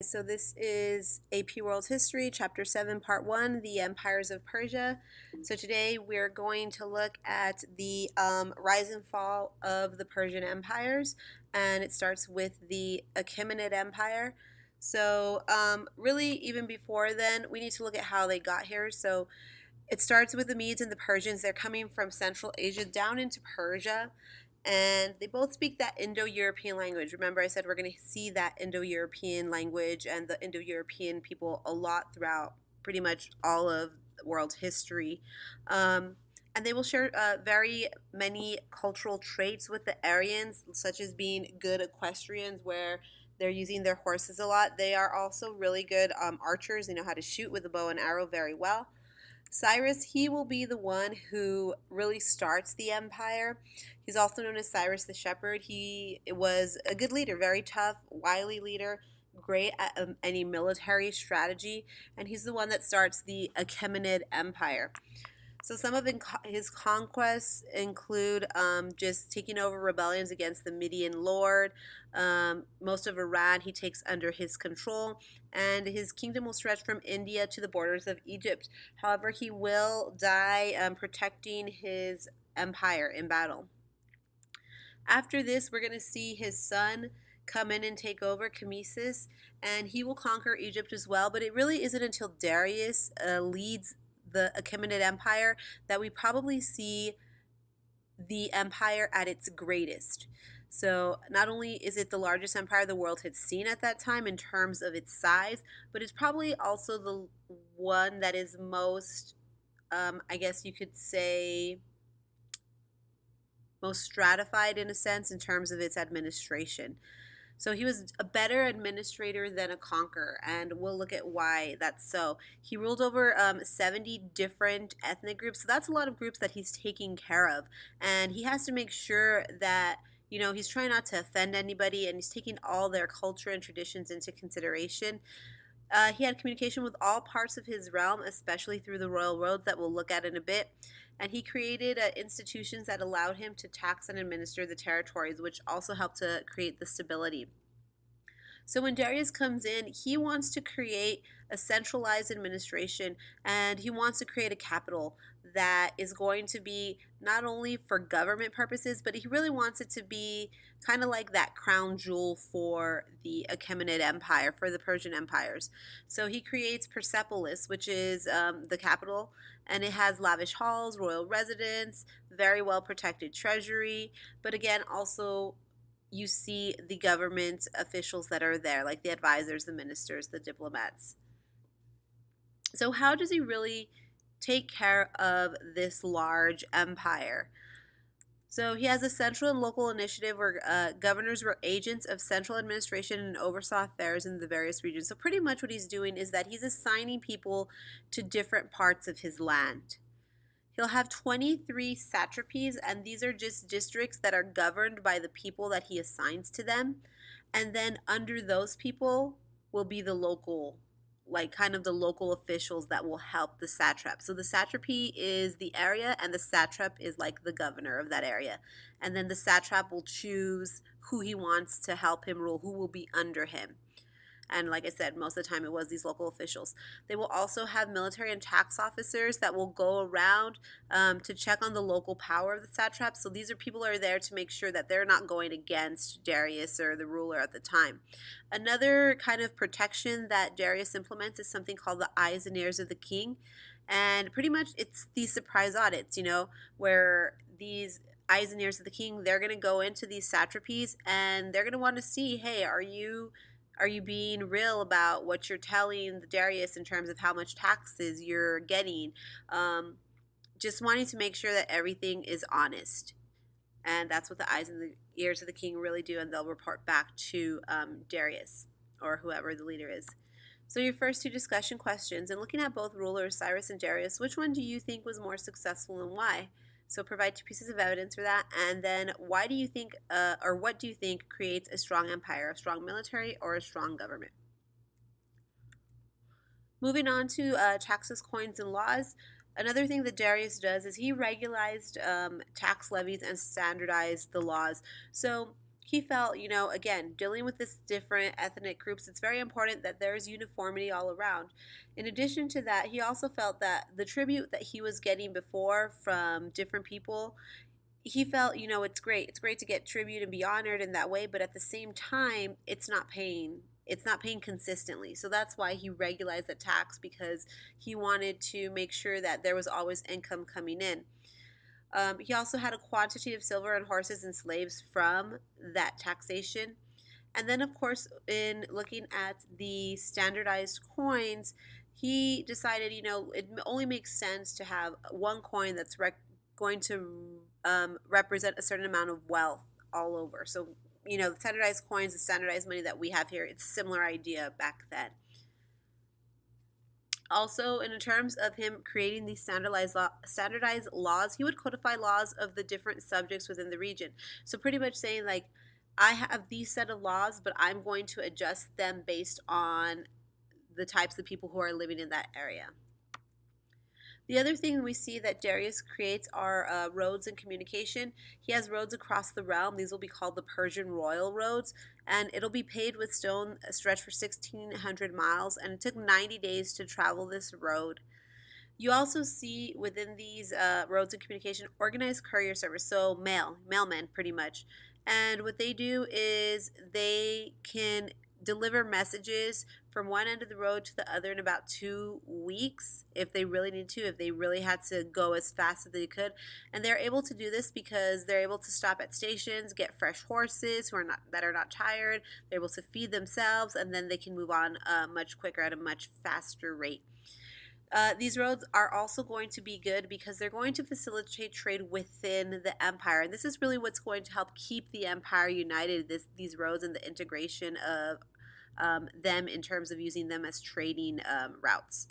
So this is AP World History, Chapter 7, Part 1, The Empires of Persia. So today we're going to look at the rise and fall of the Persian empires, and it starts with the Achaemenid Empire. So really, even before then, we need to look at how they got here. So it starts with the Medes and the Persians. They're coming from Central Asia down into Persia, and they both speak that Indo-European language. Remember, I said we're going to see that Indo-European language and the Indo-European people a lot throughout pretty much all of world history. And they will share very many cultural traits with the Aryans, such as being good equestrians, where they're using their horses a lot. They are also really good archers. They know how to shoot with a bow and arrow very well. Cyrus, he will be the one who really starts the empire. He's also known as Cyrus the Shepherd. He was a good leader, very tough, wily leader, great at any military strategy, and he's the one that starts the Achaemenid Empire. So some of his conquests include just taking over rebellions against the Median lord. Most of Iran he takes under his control, and his kingdom will stretch from India to the borders of Egypt. However, he will die protecting his empire in battle. After this, we're going to see his son come in and take over, Cambyses, and he will conquer Egypt as well. But it really isn't until Darius leads the Achaemenid Empire that we probably see the empire at its greatest. So not only is it the largest empire the world had seen at that time in terms of its size, but it's probably also the one that is most, I guess you could say, most stratified in a sense in terms of its administration. So he was a better administrator than a conqueror, and we'll look at why that's so. He ruled over 70 different ethnic groups, so that's a lot of groups that he's taking care of, and he has to make sure that he's trying not to offend anybody, and he's taking all their culture and traditions into consideration. He had communication with all parts of his realm, especially through the royal roads that we'll look at in a bit. And he created institutions that allowed him to tax and administer the territories, which also helped to create the stability. So when Darius comes in, he wants to create a centralized administration, and he wants to create a capital that is going to be not only for government purposes, but he really wants it to be kind of like that crown jewel for the Achaemenid Empire, for the Persian empires. So he creates Persepolis, which is the capital, and it has lavish halls, royal residence, very well protected treasury, but again, also you see the government officials that are there, like the advisors, the ministers, the diplomats. So how does he really take care of this large empire? So he has a central and local initiative where governors were agents of central administration and oversaw affairs in the various regions. So pretty much what he's doing is that he's assigning people to different parts of his land. He'll have 23 satrapies, and these are just districts that are governed by the people that he assigns to them. And then under those people will be the local, like kind of the local officials that will help the satrap. So the satrapy is the area, and the satrap is like the governor of that area. And then the satrap will choose who he wants to help him rule, who will be under him. And like I said, most of the time it was these local officials. They will also have military and tax officers that will go around to check on the local power of the satrap. So these are people who are there to make sure that they're not going against Darius or the ruler at the time. Another kind of protection that Darius implements is something called the eyes and ears of the king. And pretty much it's these surprise audits, where these eyes and ears of the king, they're going to go into these satrapies and they're going to want to see, hey, are you being real about what you're telling the Darius in terms of how much taxes you're getting? Just wanting to make sure that everything is honest. And that's what the eyes and the ears of the king really do, and they'll report back to Darius or whoever the leader is. So your first two discussion questions, and looking at both rulers, Cyrus and Darius, which one do you think was more successful and why? So provide two pieces of evidence for that. And then why do you think, or what do you think creates a strong empire, a strong military, or a strong government? Moving on to taxes, coins, and laws. Another thing that Darius does is he regularized tax levies and standardized the laws. So he felt, again, dealing with this different ethnic groups, it's very important that there's uniformity all around. In addition to that, he also felt that the tribute that he was getting before from different people, he felt, it's great. It's great to get tribute and be honored in that way, but at the same time, it's not paying. It's not paying consistently. So that's why he regularized the tax, because he wanted to make sure that there was always income coming in. He also had a quantity of silver and horses and slaves from that taxation. And then, of course, in looking at the standardized coins, he decided, it only makes sense to have one coin that's going to represent a certain amount of wealth all over. So, the standardized coins, the standardized money that we have here, it's a similar idea back then. Also, in terms of him creating these standardized laws, he would codify laws of the different subjects within the region. So pretty much saying, like, I have these set of laws, but I'm going to adjust them based on the types of people who are living in that area. The other thing we see that Darius creates are roads and communication. He has roads across the realm. These will be called the Persian royal roads, and it'll be paved with stone, stretched for 1,600 miles, and it took 90 days to travel this road. You also see within these roads and communication organized courier service, so mailmen pretty much. And what they do is they can deliver messages from one end of the road to the other in about 2 weeks if they really need to, if they really had to go as fast as they could. And they're able to do this because they're able to stop at stations, get fresh horses that are not tired. They're able to feed themselves, and then they can move on much quicker at a much faster rate. These roads are also going to be good because they're going to facilitate trade within the empire. And this is really what's going to help keep the empire united, these roads and the integration of them in terms of using them as trading routes.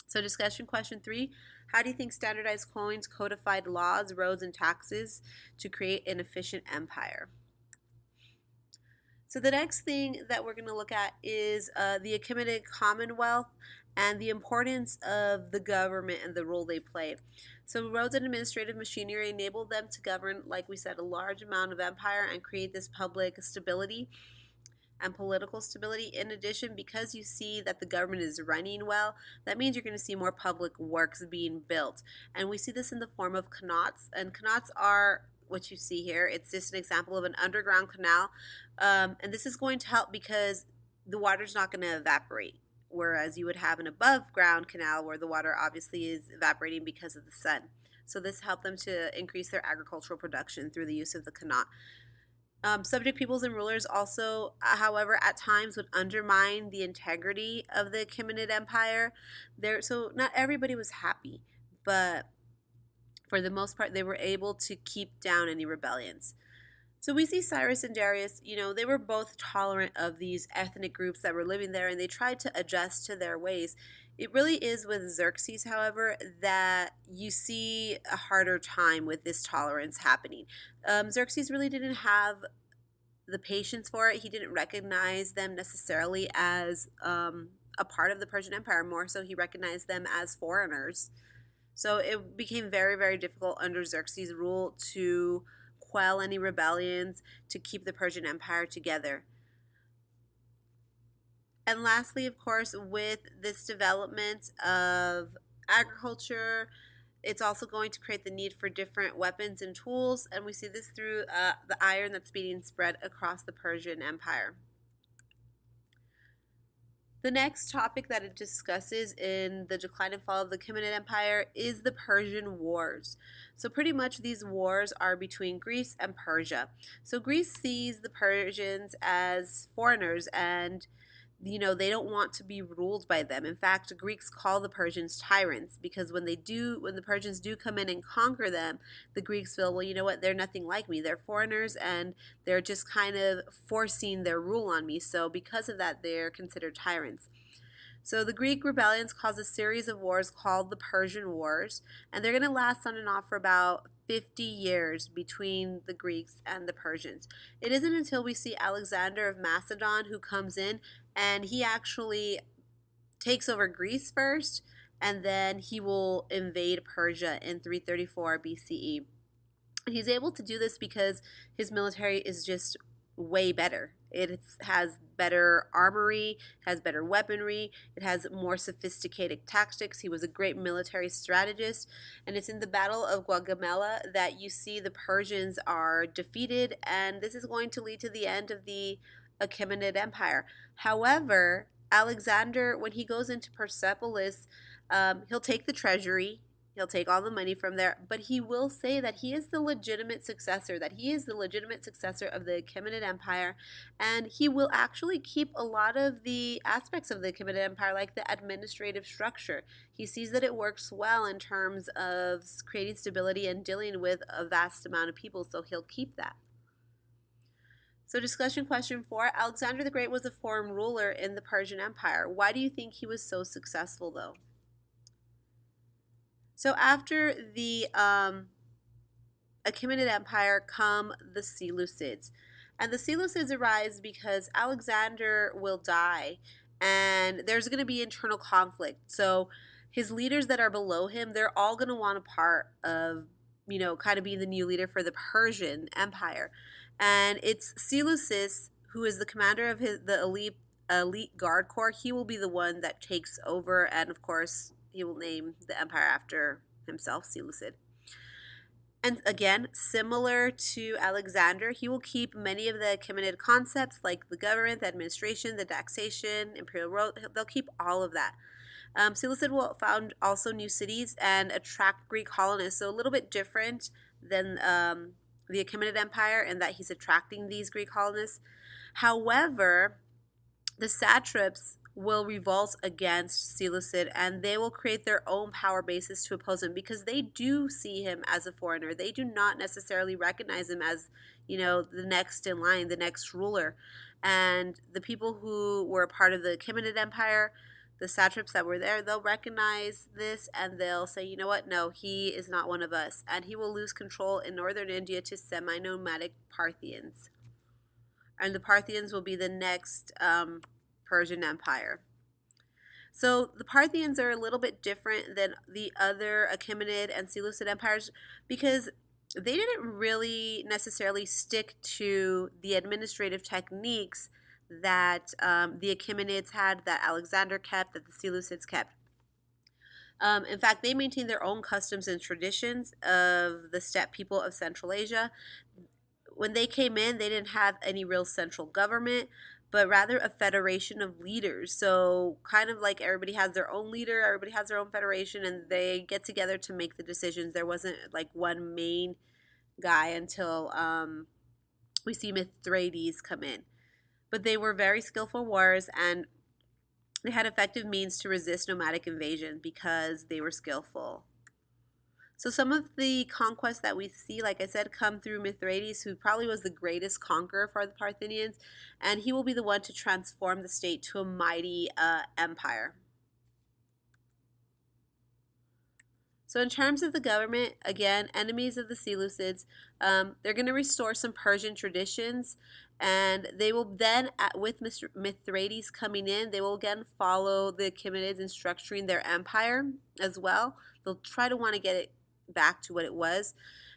So discussion question 3, how do you think standardized coins codified laws, roads, and taxes to create an efficient empire? So the next thing that we're going to look at is the Achaemenid Commonwealth and the importance of the government and the role they played. So roads and administrative machinery enabled them to govern, like we said, a large amount of empire and create this public stability and political stability. In addition, because you see that the government is running well, that means you're going to see more public works being built. And we see this in the form of canals. And canals are what you see here. It's just an example of an underground canal. And this is going to help because the water's not going to evaporate, whereas you would have an above ground canal where the water obviously is evaporating because of the sun. So this helped them to increase their agricultural production through the use of the canal. Subject peoples and rulers also, however, at times would undermine the integrity of the Achaemenid Empire. So not everybody was happy, but for the most part, they were able to keep down any rebellions. So we see Cyrus and Darius, they were both tolerant of these ethnic groups that were living there, and they tried to adjust to their ways. It really is with Xerxes, however, that you see a harder time with this tolerance happening. Xerxes really didn't have the patience for it. He didn't recognize them necessarily as a part of the Persian Empire. More so, he recognized them as foreigners. So it became very, very difficult under Xerxes' rule to quell any rebellions, to keep the Persian Empire together. And lastly, of course, with this development of agriculture, it's also going to create the need for different weapons and tools, and we see this through the iron that's being spread across the Persian Empire. The next topic that it discusses in the decline and fall of the Achaemenid Empire is the Persian Wars. So pretty much these wars are between Greece and Persia. So Greece sees the Persians as foreigners, and they don't want to be ruled by them. In fact, Greeks call the Persians tyrants because when the Persians do come in and conquer them, the Greeks feel, well, you know what, they're nothing like me. They're foreigners and they're just kind of forcing their rule on me. So because of that, they're considered tyrants. So the Greek rebellions caused a series of wars called the Persian Wars, and they're going to last on and off for about 50 years between the Greeks and the Persians. It isn't until we see Alexander of Macedon who comes in, and he actually takes over Greece first, and then he will invade Persia in 334 BCE. And he's able to do this because his military is just way better. It has better armory, has better weaponry, it has more sophisticated tactics. He was a great military strategist, and it's in the Battle of Gaugamela that you see the Persians are defeated, and this is going to lead to the end of the Achaemenid Empire. However, Alexander, when he goes into Persepolis, he'll take the treasury. He'll take all the money from there, but he will say that he is the legitimate successor, that he is the legitimate successor of the Achaemenid Empire, and he will actually keep a lot of the aspects of the Achaemenid Empire, like the administrative structure. He sees that it works well in terms of creating stability and dealing with a vast amount of people, so he'll keep that. So discussion question 4, Alexander the Great was a foreign ruler in the Persian Empire. Why do you think he was so successful, though? So after the Achaemenid Empire come the Seleucids. And the Seleucids arise because Alexander will die and there's going to be internal conflict. So his leaders that are below him, they're all going to want a part of, kind of being the new leader for the Persian Empire. And it's Seleucus, who is the commander of the elite guard corps. He will be the one that takes over, and of course, he will name the empire after himself, Seleucid. And again, similar to Alexander, he will keep many of the Achaemenid concepts like the government, the administration, the taxation, imperial road. They'll keep all of that. Seleucid will found also new cities and attract Greek colonists. So a little bit different than the Achaemenid Empire in that he's attracting these Greek colonists. However, the satraps will revolt against Seleucid, and they will create their own power bases to oppose him because they do see him as a foreigner. They do not necessarily recognize him as, the next in line, the next ruler. And the people who were a part of the Achaemenid Empire, the satraps that were there, they'll recognize this and they'll say, you know what, no, he is not one of us. And he will lose control in northern India to semi-nomadic Parthians. And the Parthians will be the next Persian Empire. So the Parthians are a little bit different than the other Achaemenid and Seleucid empires because they didn't really necessarily stick to the administrative techniques that the Achaemenids had, that Alexander kept, that the Seleucids kept. In fact, they maintained their own customs and traditions of the steppe people of Central Asia. When they came in, they didn't have any real central government, but rather a federation of leaders. So kind of like everybody has their own leader, everybody has their own federation, and they get together to make the decisions. There wasn't like one main guy until we see Mithridates come in. But they were very skillful warriors, and they had effective means to resist nomadic invasion because they were skillful. So some of the conquests that we see, like I said, come through Mithridates, who probably was the greatest conqueror for the Parthians, and he will be the one to transform the state to a mighty empire. So in terms of the government, again, enemies of the Seleucids, they're going to restore some Persian traditions, and they will then, with Mithridates coming in, they will again follow the Achaemenids in structuring their empire as well. They'll try to want to get it back to what it was.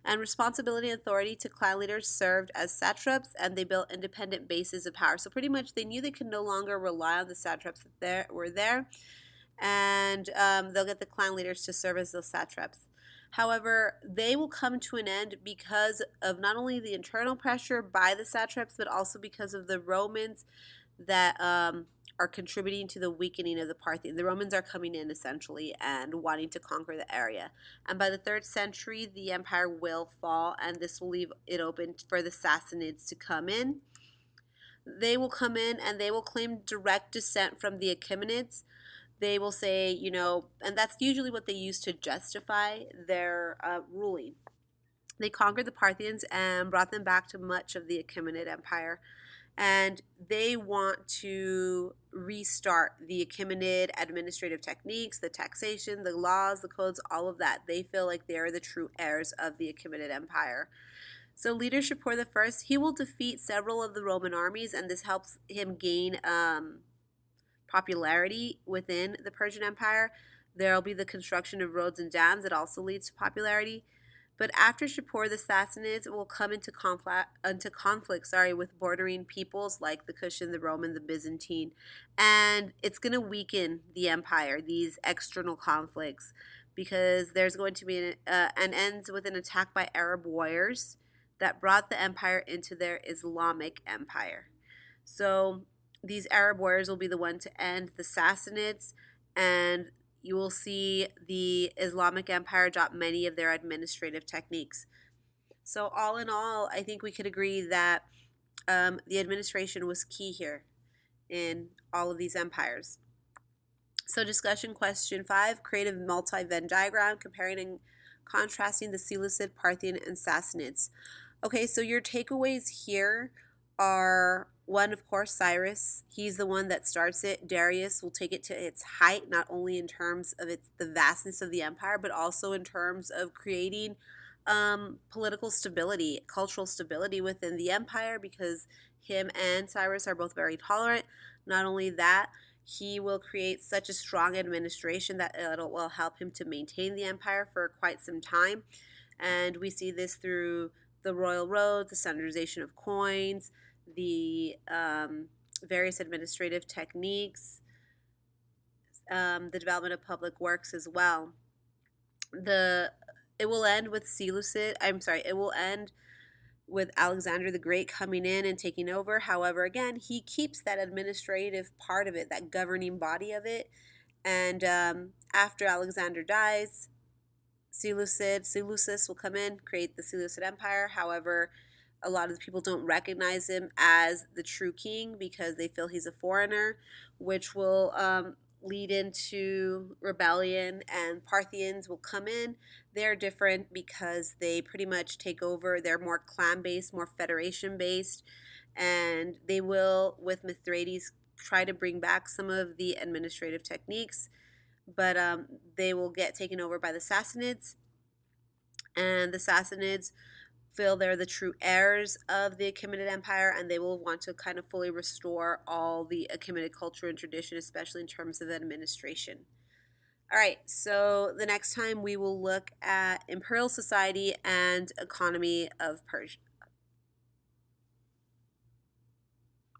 And responsibility and authority to clan leaders served as satraps, and they built independent bases of power. So pretty much they knew they could no longer rely on the satraps that were there, and they'll get the clan leaders to serve as those satraps. However, they will come to an end because of not only the internal pressure by the satraps, but also because of the Romans that are contributing to the weakening of the Parthians. The Romans are coming in essentially and wanting to conquer the area. And by the 3rd century, the empire will fall, and this will leave it open for the Sassanids to come in. They will come in and they will claim direct descent from the Achaemenids. They will say, and that's usually what they use to justify their ruling. They conquered the Parthians and brought them back to much of the Achaemenid Empire. And they want to restart the Achaemenid administrative techniques, the taxation, the laws, the codes, all of that. They feel like they are the true heirs of the Achaemenid Empire. So leader Shapur I, he will defeat several of the Roman armies, and this helps him gain popularity within the Persian Empire. There will be the construction of roads and dams that also leads to popularity. But after Shapur, the Sassanids will come into conflict, with bordering peoples like the Kushan, the Roman, the Byzantine, and it's going to weaken the empire. These external conflicts, because there's going to be an ends with an attack by Arab warriors that brought the empire into their Islamic empire. So these Arab warriors will be the one to end the Sassanids, and you will see the Islamic Empire drop many of their administrative techniques. So, all in all, I think we could agree that the administration was key here in all of these empires. So, discussion question 5, create a multi-Venn diagram comparing and contrasting the Seleucid, Parthian, and Sassanids. Okay, so your takeaways here are one, of course, Cyrus. He's the one that starts it. Darius will take it to its height, not only in terms of the vastness of the empire, but also in terms of creating political stability, cultural stability within the empire, because him and Cyrus are both very tolerant. Not only that, he will create such a strong administration that it will help him to maintain the empire for quite some time. And we see this through the royal road, the standardization of coins, the various administrative techniques, the development of public works as well. It will end with It will end with Alexander the Great coming in and taking over. However, again, he keeps that administrative part of it, that governing body of it. And after Alexander dies, Seleucus will come in, create the Seleucid Empire. However, a lot of the people don't recognize him as the true king because they feel he's a foreigner, which will lead into rebellion, and Parthians will come in. They're different because they pretty much take over. They're more clan-based, more federation-based, and they will, with Mithridates, try to bring back some of the administrative techniques, but they will get taken over by the Sassanids, and the Sassanids feel they're the true heirs of the Achaemenid Empire, and they will want to kind of fully restore all the Achaemenid culture and tradition, especially in terms of administration. All right, so the next time we will look at imperial society and economy of